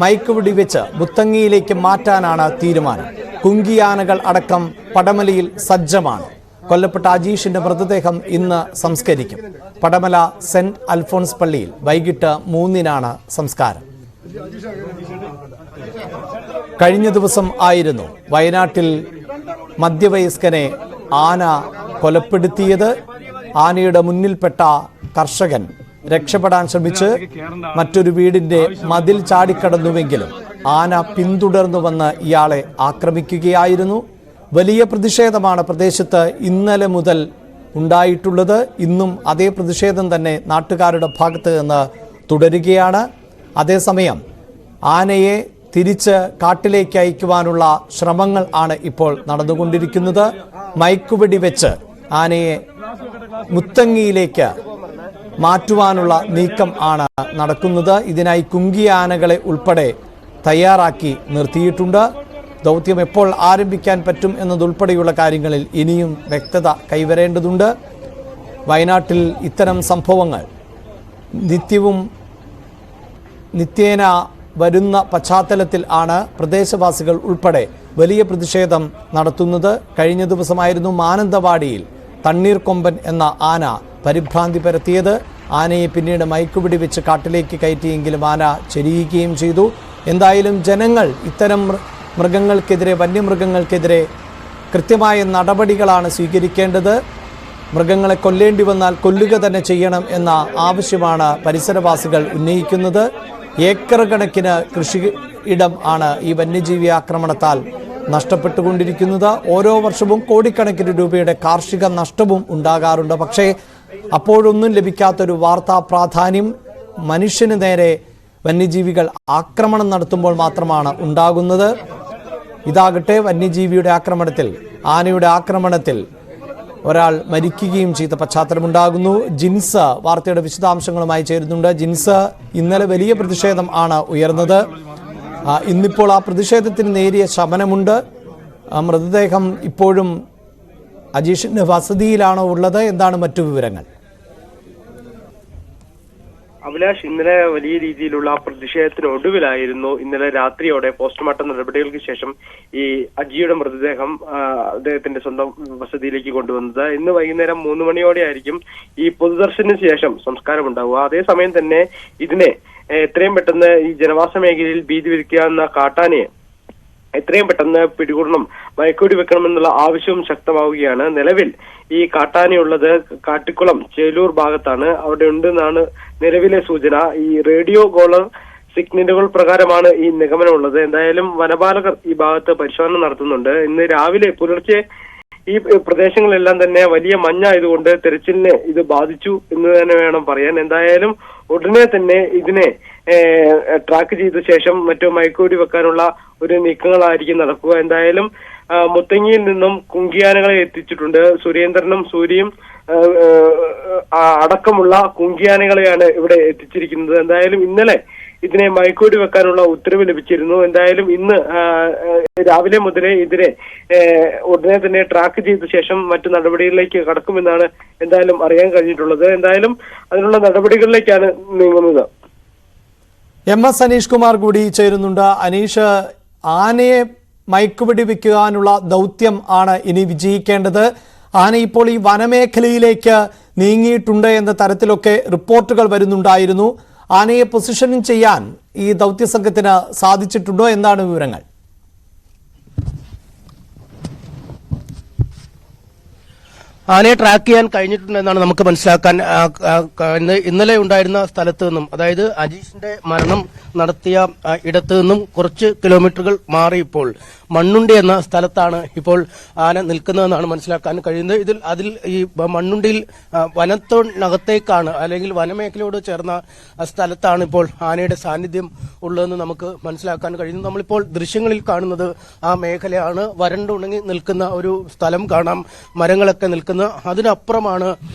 മയക്ക് വെടിവെച്ച് മുത്തങ്ങിയിലേക്ക് മാറ്റാനാണ് തീരുമാനം. കുങ്കിയാനകൾ അടക്കം പടമലയിൽ സജ്ജമാണ്. കൊല്ലപ്പെട്ട അജീഷിന്റെ മൃതദേഹം ഇന്ന് സംസ്കരിക്കും. പടമല സെന്റ് അൽഫോൺസ് പള്ളിയിൽ വൈകിട്ട് 3-നാണ് സംസ്കാരം. കഴിഞ്ഞ ദിവസം ആയിരുന്നു വയനാട്ടിൽ മധ്യവയസ്കനെ ആന കൊലപ്പെടുത്തിയത്. ആനയുടെ മുന്നിൽപ്പെട്ട കർഷകൻ രക്ഷപ്പെടാൻ ശ്രമിച്ച് മറ്റൊരു വീടിന്റെ മതിൽ ചാടിക്കടന്നുവെങ്കിലും ആന പിന്തുടർന്നു വന്ന് ഇയാളെ ആക്രമിക്കുകയായിരുന്നു. വലിയ പ്രതിഷേധമാണ് പ്രദേശത്ത് ഇന്നലെ മുതൽ ഉണ്ടായിട്ടുള്ളത്. ഇന്നും അതേ പ്രതിഷേധം തന്നെ നാട്ടുകാരുടെ ഭാഗത്ത് നിന്ന് തുടരുകയാണ്. അതേസമയം ആനയെ തിരിച്ച് കാട്ടിലേക്ക് അയക്കുവാനുള്ള ശ്രമങ്ങൾ ആണ് ഇപ്പോൾ നടന്നുകൊണ്ടിരിക്കുന്നത്. മയക്കുവെടി വെച്ച് ആനയെ മുത്തങ്ങിയിലേക്ക് മാറ്റുവാനുള്ള നീക്കം ആണ് നടക്കുന്നത്. ഇതിനായി കുങ്കിയാനകളെ ഉൾപ്പെടെ തയ്യാറാക്കി നിർത്തിയിട്ടുണ്ട്. ദൗത്യം എപ്പോൾ ആരംഭിക്കാൻ പറ്റും എന്നതുൾപ്പെടെയുള്ള കാര്യങ്ങളിൽ ഇനിയും വ്യക്തത കൈവരേണ്ടതുണ്ട്. വയനാട്ടിൽ ഇത്തരം സംഭവങ്ങൾ നിത്യേന വരുന്ന പശ്ചാത്തലത്തിൽ ആണ് പ്രദേശവാസികൾ ഉൾപ്പെടെ വലിയ പ്രതിഷേധം നടത്തുന്നത്. കഴിഞ്ഞ ദിവസമായിരുന്നു മാനന്തവാടിയിൽ തണ്ണീർക്കൊമ്പൻ എന്ന ആന പരിഭ്രാന്തി പരത്തിയത്. ആനയെ പിന്നീട് മയക്കുപിടി വെച്ച് കാട്ടിലേക്ക് കയറ്റിയെങ്കിലും ആന ചെരിയുകയും ചെയ്തു. എന്തായാലും ജനങ്ങൾ ഇത്തരം മൃഗങ്ങൾക്കെതിരെ, വന്യമൃഗങ്ങൾക്കെതിരെ കൃത്യമായ നടപടികളാണ് സ്വീകരിക്കേണ്ടത്. മൃഗങ്ങളെ കൊല്ലേണ്ടി വന്നാൽ കൊല്ലുക തന്നെ ചെയ്യണം എന്ന ആവശ്യമാണ് പരിസരവാസികൾ ഉന്നയിക്കുന്നത്. ഏക്കർ കണക്കിന് കൃഷി ഇടം ആണ് ഈ വന്യജീവി ആക്രമണത്താൽ നഷ്ടപ്പെട്ടുകൊണ്ടിരിക്കുന്നത്. ഓരോ വർഷവും കോടിക്കണക്കിന് രൂപയുടെ കാർഷിക നഷ്ടവും ഉണ്ടാകാറുണ്ട്. പക്ഷേ അപ്പോഴൊന്നും ലഭിക്കാത്തൊരു വാർത്താ പ്രാധാന്യം മനുഷ്യന് നേരെ വന്യജീവികൾ ആക്രമണം നടത്തുമ്പോൾ മാത്രമാണ് ഉണ്ടാകുന്നത്. ഇതാകട്ടെ വന്യജീവിയുടെ ആക്രമണത്തിൽ, ആനയുടെ ആക്രമണത്തിൽ ഒരാൾ മരിക്കുകയും ചെയ്ത പശ്ചാത്തലമുണ്ടാകുന്നു. ജിൻസ് വാർത്തയുടെ വിശദാംശങ്ങളുമായി ചേരുന്നുണ്ട്. ജിൻസ്, ഇന്നലെ വലിയ പ്രതിഷേധം ആണ് ഉയർന്നത്. ഇന്നിപ്പോൾ ആ പ്രതിഷേധത്തിന് നേരിയ ശമനമുണ്ട്. മൃതദേഹം ഇപ്പോഴും അജീഷിന്റെ വസതിയിലാണോ ഉള്ളത്? എന്താണ് മറ്റു വിവരങ്ങൾ? അഭിലാഷ്, ഇന്നലെ വലിയ രീതിയിലുള്ള പ്രതിഷേധത്തിനൊടുവിലായിരുന്നു ഇന്നലെ രാത്രിയോടെ പോസ്റ്റ്മോർട്ടം നടപടികൾക്ക് ശേഷം ഈ അജിയുടെ മൃതദേഹം അദ്ദേഹത്തിന്റെ സ്വന്തം വസതിയിലേക്ക് കൊണ്ടുവന്നത്. ഇന്ന് വൈകുന്നേരം 3 മണിയോടെ ആയിരിക്കും ഈ പൊതുദർശനത്തിന് ശേഷം സംസ്കാരം ഉണ്ടാവുക. അതേസമയം തന്നെ ഇതിനെ എത്രയും പെട്ടെന്ന് ഈ ജനവാസ മേഖലയിൽ ഭീതി വിധിക്കാവുന്ന കാട്ടാനയെ എത്രയും പെട്ടെന്ന് പിടികൂടണം, മയക്കുവെടി വെക്കണമെന്നുള്ള ആവശ്യവും ശക്തമാവുകയാണ്. നിലവിൽ ഈ കാട്ടാനയുള്ളത് കാട്ടിക്കുളം ചേലൂർ ഭാഗത്താണ്. അവിടെ ഉണ്ടെന്നാണ് നിലവിലെ സൂചന. ഈ റേഡിയോ കോളർ സിഗ്നലുകൾ പ്രകാരമാണ് ഈ നിഗമനമുള്ളത്. എന്തായാലും വനപാലകർ ഈ ഭാഗത്ത് പരിശോധന നടത്തുന്നുണ്ട്. ഇന്ന് രാവിലെ പുലർച്ചെ ഈ പ്രദേശങ്ങളെല്ലാം തന്നെ വലിയ മഞ്ഞായതുകൊണ്ട് തെരച്ചിലിനെ ഇത് ബാധിച്ചു എന്ന് തന്നെ വേണം പറയാൻ. എന്തായാലും ഉടനെ തന്നെ ഇതിനെ ട്രാക്ക് ചെയ്ത ശേഷം മറ്റു മയക്കുവെടി വെക്കാനുള്ള ഒരു നീക്കങ്ങളായിരിക്കും നടക്കുക. എന്തായാലും മുത്തങ്ങിയിൽ നിന്നും കുങ്കിയാനകളെ എത്തിച്ചിട്ടുണ്ട്. സുരേന്ദ്രനും സൂര്യയും അടക്കമുള്ള കുങ്കിയാനകളെയാണ് ഇവിടെ എത്തിച്ചിരിക്കുന്നത്. എന്തായാലും ഇന്നലെ ഇതിനെ മയക്കുവെടി വെക്കാനുള്ള ഉത്തരവ് ലഭിച്ചിരുന്നു. എന്തായാലും ഇന്ന് രാവിലെ മുതലേ ഇതിനെ ഉടനെ തന്നെ ട്രാക്ക് ചെയ്ത ശേഷം മറ്റു നടപടികളിലേക്ക് കടക്കുമെന്നാണ് എന്തായാലും അറിയാൻ കഴിഞ്ഞിട്ടുള്ളത്. എന്തായാലും അതിനുള്ള നടപടികളിലേക്കാണ് നീങ്ങുന്നത്. MS അനീഷ് കുമാർ കൂടി ചേരുന്നുണ്ട്. അനീഷ്, ആനയെ മയക്കുവെടി വെക്കാനുള്ള ദൗത്യം ആണ് ഇനി വിജയിക്കേണ്ടത്. ആന ഇപ്പോൾ ഈ വനമേഖലയിലേക്ക് നീങ്ങിയിട്ടുണ്ട് എന്ന തരത്തിലൊക്കെ റിപ്പോർട്ടുകൾ വരുന്നുണ്ടായിരുന്നു. ആനയെ പൊസിഷനിങ് ചെയ്യാൻ ഈ ദൗത്യസംഘത്തിന് സാധിച്ചിട്ടുണ്ടോ? എന്താണ് വിവരങ്ങൾ? ആനയെ ട്രാക്ക് ചെയ്യാൻ കഴിഞ്ഞിട്ടുണ്ടെന്നാണ് നമുക്ക് മനസ്സിലാക്കാൻ. ഇന്നലെ ഉണ്ടായിരുന്ന സ്ഥലത്ത് നിന്നും, അതായത് അജീഷിന്റെ മരണം നടത്തിയ ഇടത്ത് നിന്നും കുറച്ച് കിലോമീറ്ററുകൾ മാറി ഇപ്പോൾ മണ്ണുണ്ടി എന്ന സ്ഥലത്താണ് ഇപ്പോൾ ആന നിൽക്കുന്നതെന്നാണ് മനസ്സിലാക്കാൻ കഴിയുന്നത്. അതിൽ ഈ മണ്ണുണ്ടിയിൽ വനത്തിനകത്തേക്കാണ്, അല്ലെങ്കിൽ വനമേഖലയോട് ചേർന്ന സ്ഥലത്താണ് ഇപ്പോൾ ആനയുടെ സാന്നിധ്യം ഉള്ളതെന്ന് നമുക്ക് മനസ്സിലാക്കാൻ കഴിയുന്നു. നമ്മളിപ്പോൾ ദൃശ്യങ്ങളിൽ കാണുന്നത് ആ മേഖലയാണ്. വരണ്ടുണങ്ങി നിൽക്കുന്ന ഒരു സ്ഥലം കാണാം, മരങ്ങളൊക്കെ നിൽക്കുന്ന. അതിനപ്പുറമാണ്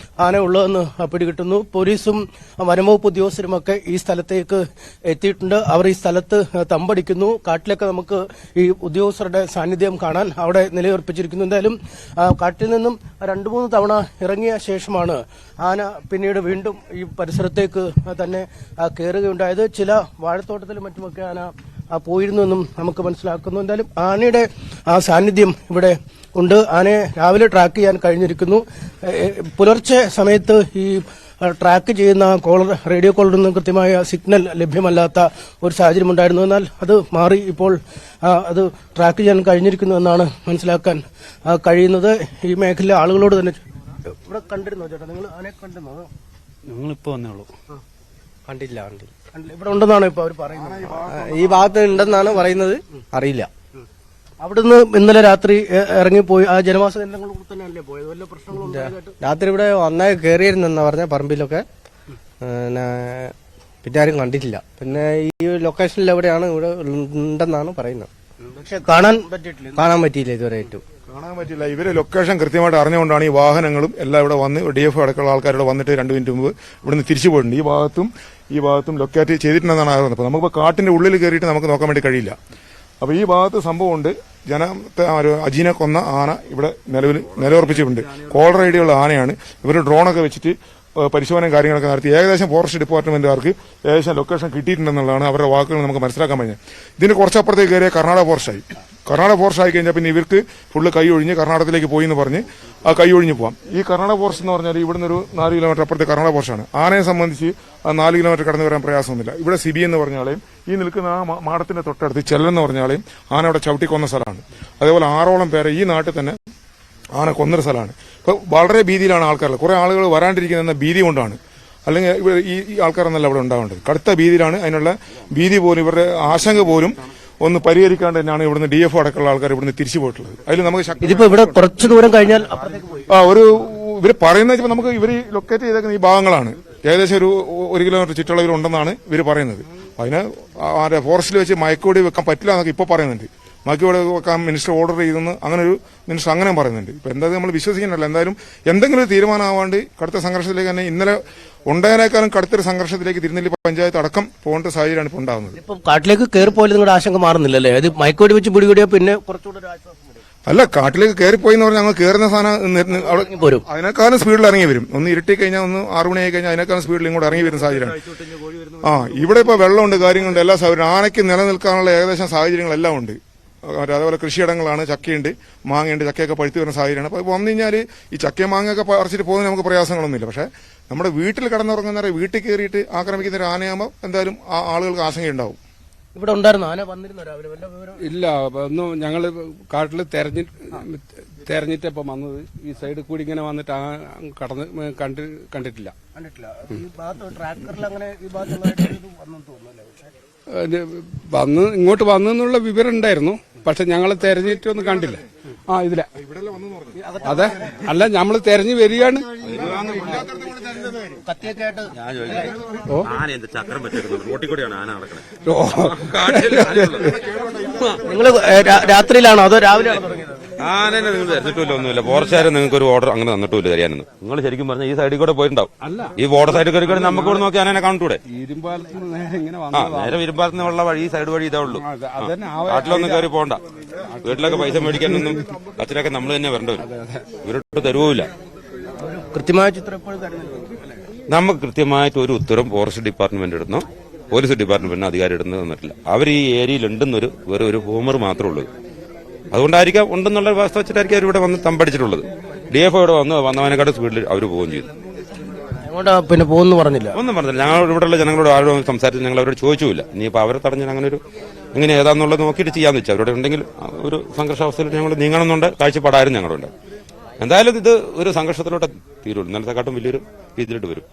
ആന ഉള്ളതെന്ന് പിടികിട്ടുന്നു. പോലീസും വനംവകുപ്പ് ഉദ്യോഗസ്ഥരുമൊക്കെ ഈ സ്ഥലത്തേക്ക് എത്തിയിട്ടുണ്ട്. അവർ ഈ സ്ഥലത്ത് തമ്പടിക്കുന്നു. കാട്ടിലൊക്കെ നമുക്ക് ഈ ഉദ്യോഗസ്ഥരുടെ സാന്നിധ്യം കാണാൻ അവിടെ നിലയുറപ്പിച്ചിരിക്കുന്നു. എന്തായാലും കാട്ടിൽ നിന്നും 2-3 തവണ ഇറങ്ങിയ ശേഷമാണ് ആന പിന്നീട് വീണ്ടും ഈ പരിസരത്തേക്ക് തന്നെ കയറുകയുണ്ടായത്. ചില വാഴത്തോട്ടത്തിലും മറ്റുമൊക്കെ ആന പോയിരുന്നു എന്നും നമുക്ക് മനസ്സിലാക്കുന്നു. എന്തായാലും ആനയുടെ ആ സാന്നിധ്യം ഇവിടെ ഉണ്ട്. ആനയെ രാവിലെ ട്രാക്ക് ചെയ്യാൻ കഴിഞ്ഞിരിക്കുന്നു. പുലർച്ചെ സമയത്ത് ഈ ട്രാക്ക് ചെയ്യുന്ന റേഡിയോ കോളറിൽ നിന്ന് കൃത്യമായ സിഗ്നൽ ലഭ്യമല്ലാത്ത ഒരു സാഹചര്യം ഉണ്ടായിരുന്നു. എന്നാൽ അത് മാറി ഇപ്പോൾ അത് ട്രാക്ക് ചെയ്യാൻ കഴിഞ്ഞിരിക്കുന്നു എന്നാണ് മനസ്സിലാക്കാൻ കഴിയുന്നത്. ഈ മേഖലയിലെ ആളുകളോട് തന്നെ ഇവിടെ കണ്ടിരുന്നോ ചേട്ടാ, നിങ്ങൾ ആനയെ കണ്ടിരുന്നോ? ഞങ്ങളിപ്പോ വന്നേ ഉള്ളൂ. കണ്ടില്ല. ഇവിടെ ഉണ്ടെന്നാണ് ഇപ്പൊ അവർ പറയുന്നത്. ഈ ഭാഗത്ത് ഉണ്ടെന്നാണ് പറയുന്നത്, അറിയില്ല. അവിടുന്ന് ഇന്നലെ രാത്രി ഇറങ്ങിപ്പോയി ആ ജനവാസ കേന്ദ്രങ്ങളിൽ തന്നെയല്ലേ പോയത്? വല്ല പ്രശ്നങ്ങളും രാത്രി ഇവിടെ വന്നാൽ കയറിയിരുന്നെന്നാ പറഞ്ഞ പറമ്പിലൊക്കെ. പിന്നെ ആരും കണ്ടിട്ടില്ല. പിന്നെ ഈ ലൊക്കേഷനിൽ എവിടെയാണ് ഇവിടെ ഉണ്ടെന്നാണ് പറയുന്നത്. പക്ഷെ കാണാൻ പറ്റിയിട്ടില്ല. കാണാൻ പറ്റിയില്ല ഇതുവരെ ഏറ്റവും. കാണാൻ പറ്റില്ല. ഇവര് ലൊക്കേഷൻ കൃത്യമായിട്ട് അറിഞ്ഞുകൊണ്ടാണ് ഈ വാഹനങ്ങളും എല്ലാം ഇവിടെ വന്ന് DF അടക്കമുള്ള ആൾക്കാരോട് വന്നിട്ട് 2 മിനിറ്റ് മുമ്പ് ഇവിടുന്ന് തിരിച്ചു പോയിട്ടുണ്ട്. ഈ ഭാഗത്തും ലൊക്കേറ്റ് ചെയ്തിട്ടുണ്ടെന്നാണ് അറിയുന്നത്. അപ്പോൾ നമുക്കിപ്പോൾ കാട്ടിന്റെ ഉള്ളിൽ കയറിയിട്ട് നമുക്ക് നോക്കാൻ വേണ്ടി കഴിയില്ല. അപ്പോൾ ഈ ഭാഗത്ത് സംഭവമുണ്ട്. ജനത്തെ അജീനെ കൊന്ന ആന ഇവിടെ നിലയുറപ്പിച്ചിട്ടുണ്ട്. കോളർ ഐഡിയുള്ള ആനയാണ്. ഇവർ ഡ്രോണൊക്കെ വെച്ചിട്ട് പരിശോധനയും കാര്യങ്ങളൊക്കെ നടത്തി ഏകദേശം ഫോറസ്റ്റ് ഡിപ്പാർട്ട്മെന്റുകാർക്ക് ഏകദേശം ലൊക്കേഷൻ കിട്ടിയിട്ടുണ്ടെന്നുള്ളതാണ് അവരുടെ വാക്കുകൾ നമുക്ക് മനസ്സിലാക്കാൻ കഴിഞ്ഞത്. ഇതിന് കുറച്ചപ്പുറത്തേക്ക് കയറിയ കർണാടക ഫോറസ്റ്റായി. കർണാടക ഫോറസ്റ്റ് ആയി കഴിഞ്ഞാൽ പിന്നെ ഇവർക്ക് ഫുള്ള് കൈ ഒഴിഞ്ഞ് കർണാടകത്തിലേക്ക് പോയി എന്ന് പറഞ്ഞ് ആ കൈ ഒഴിഞ്ഞ് പോകാം. ഈ കർണാടക ഫോറസ്റ്റ് എന്ന് പറഞ്ഞാൽ ഇവിടുന്ന് ഒരു 4 കിലോമീറ്റർ അപ്പുറത്തെ കർണാടക ഫോറസ്റ്റാണ്. ആനയെ സംബന്ധിച്ച് ആ 4 കിലോമീറ്റർ കടന്നു വരാൻ പ്രയാസമൊന്നുമില്ല. ഇവിടെ സിബി എന്ന് പറഞ്ഞാളെയും ഈ നിൽക്കുന്ന ആ മാടത്തിന്റെ തൊട്ടടുത്ത് ചെല്ലെന്ന് പറഞ്ഞാളെയും ആന അവിടെ ചവിട്ടിക്കൊന്ന സ്ഥലമാണ്. അതേപോലെ 6ഓളം പേരെ ഈ നാട്ടിൽ തന്നെ ആന കൊന്നൊരു സ്ഥലമാണ്. ഇപ്പോൾ വളരെ ഭീതിയിലാണ് ആൾക്കാർ. കുറെ ആളുകൾ വരാണ്ടിരിക്കുന്ന ഭീതി കൊണ്ടാണ്. അല്ലെങ്കിൽ ഈ ആൾക്കാരെന്നല്ല അവിടെ ഉണ്ടാവേണ്ടത്. കടുത്ത ഭീതിയിലാണ്. അതിനുള്ള ഭീതി പോലും ഇവരുടെ ആശങ്ക പോലും ഒന്ന് പരിഹരിക്കാണ്ട് തന്നെയാണ് ഇവിടുന്ന് DF അടക്കമുള്ള ആൾക്കാർ ഇവിടുന്ന് തിരിച്ചു പോയിട്ടുള്ളത്. അതിൽ നമുക്ക് ഇതിപ്പോ ഇവിടെ കുറച്ചു ദൂരം കഴിഞ്ഞാൽ ഇവർ പറയുന്നത് നമുക്ക് ഇവർ ലൊക്കേറ്റ് ചെയ്തേക്കുന്ന ഈ ഭാഗങ്ങളാണ്. ഏകദേശം ഒരു 1 കിലോമീറ്റർ ചുറ്റളവിലുണ്ടെന്നാണ് ഇവർ പറയുന്നത്. അതിന് ഫോറസ്റ്റിൽ വെച്ച് മയക്കുവെടി വെക്കാൻ പറ്റില്ല എന്നൊക്കെ ഇപ്പോൾ പറയുന്നുണ്ട്. മയക്കുവെടി വെക്കാൻ മിനിസ്റ്റർ ഓർഡർ ചെയ്തെന്ന് അങ്ങനെ ഒരു മിനിസ്റ്റർ അങ്ങനെ പറയുന്നുണ്ട്. ഇപ്പൊ എന്തായാലും നമ്മൾ വിശ്വസിക്കുന്നില്ല. എന്തായാലും എന്തെങ്കിലും ഒരു തീരുമാനമാവാണ്ട് കടുത്ത സംഘർഷത്തിലേക്ക് തന്നെ ഇന്നലെ ഉണ്ടായതിനേക്കാളും കടുത്തൊരു സംഘർഷത്തിലേക്ക് തിരുനെല്ലി പഞ്ചായത്ത് അടക്കം പോകേണ്ട സാഹചര്യമാണ് ഇപ്പോൾ ഉണ്ടാകുന്നത്. ഇപ്പം കാട്ടിലേക്ക് കയറി പോയാലും നിങ്ങളുടെ ആശങ്ക മാറുന്നില്ലല്ലേ? അത് മയക്കുവെടി വെച്ച് പിടികൂടിയാൽ പിന്നെ കുറച്ചുകൂടെ അല്ല, കാട്ടിലേക്ക് കയറിപ്പോയി എന്ന് പറഞ്ഞാൽ ഞങ്ങൾ കയറുന്ന സാധനം അവിടെ പോരും. അതിനേക്കാളും സ്പീഡിൽ ഇറങ്ങി വരും. ഒന്ന് ഇരുട്ടി കഴിഞ്ഞാൽ ഒന്ന് 6 മണിയായി കഴിഞ്ഞാൽ അതിനേക്കാളും സ്പീഡിൽ ഇങ്ങോട്ട് ഇറങ്ങി വരുന്ന സാഹചര്യമാണ്. ഇവിടെ ഇപ്പോൾ വെള്ളമുണ്ട്, കാര്യങ്ങളുണ്ട്, എല്ലാ സൗകര്യം. ആനയ്ക്ക് നിലനിൽക്കാനുള്ള ഏകദേശം സാഹചര്യങ്ങളെല്ലാം ഉണ്ട്. അതേപോലെ കൃഷിയിടങ്ങളാണ്, ചക്കയുണ്ട്, മാങ്ങയുണ്ട്, ചക്കയൊക്കെ പഴുത്തു വരുന്ന സാഹചര്യമാണ്. അപ്പോൾ വന്നു കഴിഞ്ഞാൽ ഈ ചക്കയും മാങ്ങയൊക്കെ പറിച്ചിട്ട് പോകുന്നതിന് നമുക്ക് പ്രയാസങ്ങളൊന്നുമില്ല. പക്ഷേ നമ്മുടെ വീട്ടിൽ കടന്നുറങ്ങുന്നവരെ വീട്ടിൽ കയറിയിട്ട് ആക്രമിക്കുന്ന ഒരു ആനയാകുമ്പോൾ എന്തായാലും ആ ആളുകൾക്ക് ആശങ്കയുണ്ടാവും. ഇവിടെ ഉണ്ടായിരുന്നു ആന വന്നിരുന്നു രാവിലെ? വല്ല വിവരം ഇല്ല. ഒന്നും ഞങ്ങൾ കാട്ടിൽ തെരഞ്ഞിട്ടപ്പം വന്നത്. ഈ സൈഡിൽ കൂടി ഇങ്ങനെ വന്നിട്ട് കണ്ടിട്ടില്ല. ഈ ഭാഗത്ത് ട്രാക്കറിൽ അങ്ങനെ ഈ ഭാഗത്ത് വന്നെന്ന് തോന്നുന്നല്ലേ? വന്ന് ഇങ്ങോട്ട് വന്നെന്നുള്ള വിവരം ഉണ്ടായിരുന്നു. പക്ഷെ ഞങ്ങൾ തെരഞ്ഞിട്ടൊന്നും കണ്ടില്ല. ഇതില അതെ. അല്ല, നമ്മൾ തെരഞ്ഞു വരികയാണ്. നിങ്ങൾ രാത്രിയിലാണോ അതോ രാവിലെയാണോ തുടങ്ങിയത്? ആനെ നിങ്ങൾ തരച്ചിട്ടില്ല, ഒന്നുമില്ല. ഫോറസ്റ്റുകാരൻ നിങ്ങൾക്ക് ഒരു ഓർഡർ അങ്ങനെ തന്നിട്ടില്ല തരാനൊന്നും. നിങ്ങൾ ശരിക്കും പറഞ്ഞാൽ ഈ സൈഡിൽ കൂടെ പോയിട്ടുണ്ടാവും. ഈ ബോർഡർ സൈഡിൽ കയറി നമുക്ക് ഇവിടെ നോക്കി ആനനെ കാണൂടെ? നേരെ ഇരുമ്പാലത്തിന് ഉള്ള വഴി, ഈ സൈഡ് വഴി ഇതേ ഉള്ളൂ. കാട്ടിലൊന്നും കയറി പോകണ്ട. വീട്ടിലൊക്കെ പൈസ മേടിക്കാനൊന്നും അച്ഛനൊക്കെ നമ്മൾ തന്നെ വരേണ്ടി വരും. ഇവരോട്ട് തരുവില്ല. കൃത്യമായ ചിത്രം നമുക്ക് കൃത്യമായിട്ട് ഒരു ഉത്തരം ഫോറസ്റ്റ് ഡിപ്പാർട്ട്മെന്റ് ഇടുന്നോ പോലീസ് ഡിപ്പാർട്ട്മെന്റിന് അധികാരം ഇടുന്നത് തന്നിട്ടില്ല. അവർ ഈ ഏരിയയിൽ ഉണ്ടെന്നൊരു ഒരു ഹൂമർ മാത്രമേ ഉള്ളൂ. അതുകൊണ്ടായിരിക്കാം, ഉണ്ടെന്നുള്ള വ്യവസ്ഥ വെച്ചിട്ടായിരിക്കും അവർ ഇവിടെ വന്ന് തമ്പടിച്ചിട്ടുള്ളത്. DF ഇവിടെ വന്നവനെക്കാട്ട് സ്പീഡിൽ അവർ പോവുകയും ചെയ്തു. പിന്നെ പോകുന്നു പറഞ്ഞില്ല, ഒന്നും പറഞ്ഞില്ല. ഞങ്ങൾ ഇവിടെയുള്ള ജനങ്ങളോട് ആരോടും സംസാരിച്ച് ഞങ്ങൾ അവരോട് ചോദിച്ചില്ല. ഇനിയിപ്പോൾ അവരെ തടഞ്ഞാൽ അങ്ങനെ ഒരു ഇങ്ങനെ ഏതാന്നുള്ളത് നോക്കിയിട്ട് ചെയ്യാന്ന് വെച്ചാൽ അവരുടെ ഉണ്ടെങ്കിൽ ഒരു സംഘർഷാവസ്ഥയിൽ ഞങ്ങൾ നീങ്ങണമെന്നുണ്ട് കാഴ്ചപ്പാടായിരുന്നു ഞങ്ങളുണ്ട്. എന്തായാലും ഇത് ഒരു സംഘർഷത്തിലോട്ട് തീരുള്ളൂ. ഇന്നലത്തെക്കാട്ടും വലിയൊരു രീതിയിലോട്ട് വരും.